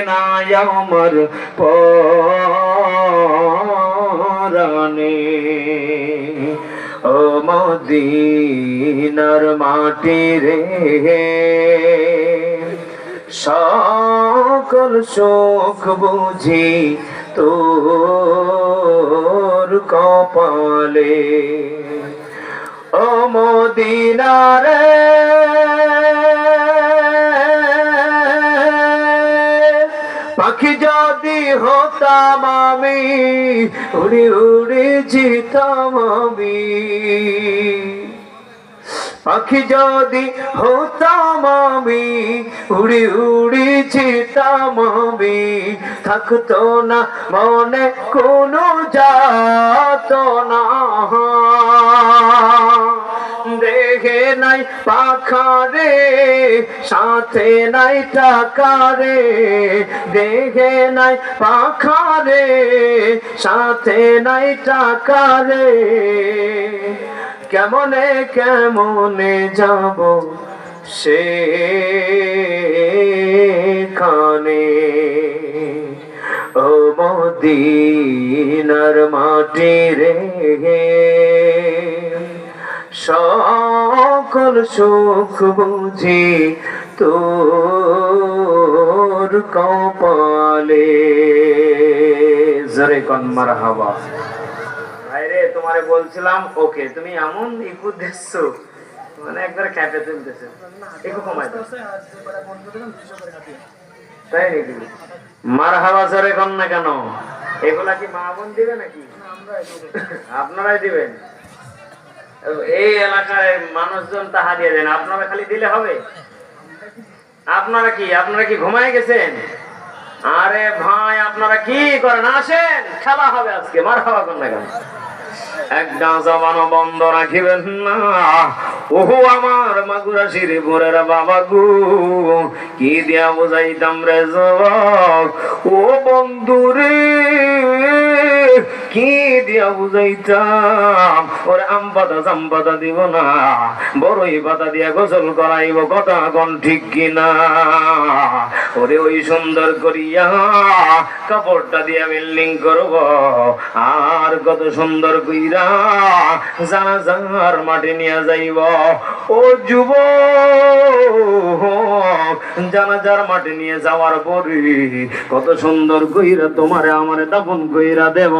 নাই আমার পরাণে ও মদিনার মাটি রে সকল সুখ বুঝি তোর কপালে ও মদিনারে পাখি যদি হতাম আমি উড়ে উড়ে যেতাম আমি পাখি যদি হতাম আমি উড়ে উড়ে যেতাম আমি থাকতো না মনে কোনো যাতনা দেখে নাই পাখারে সাথে নাই টাকারে দেখে নাই পাখারে সাথে নাই টাকারে কেমনে কেমনে যাব সেখানে ও মদিনার মাটি রে সকল সুখ বুঝি তোর কপালে জরে কোন মারহাবা ভাইরে তোমারে বলছিলাম ওকে তুমি এমন ইকু দিচ্ছো মানে একবার ক্যাপে তুলতেছে একটু কমাই দাও তাই নাকি মারহাবা জরে কোন না কেন এগুলা কি মা বোন দিবে নাকি আপনারাই দিবেন এই এলাকায় মানুষজন তাহা দিয়ে দেন আপনারা খালি দিলে হবে আপনারা কি ঘুমায় গেছেন আরে ভাই আপনারা কি করেন আসেন খেলা হবে আজকে মারহাবা কোন না কেন একটা জবানও বন্ধ রাখিবেন না ওহো আমার মাগুরা শ্রীপুরের বাবা গো কি দিয়া বুঝাইতাম রে যুবক ও বন্ধুরে কি দিয়া বুঝাইতাম ওরে আম পাতা জাম পাতা দিব না বড়ই পাতা দিয়া গোসল করাইব কথা কোন ঠিক কিনা ওরে ওই সুন্দর করিয়া কাপড়টা দিয়া বিল্ডিং করব আর কত সুন্দর কইরা জানাজার মাটি নিয়ে যাইব ও যুবক জানাজার মাটি নিয়ে যাওয়ার পরে কত সুন্দর কইরা তোমারে আমারে দাফন কইরা দেব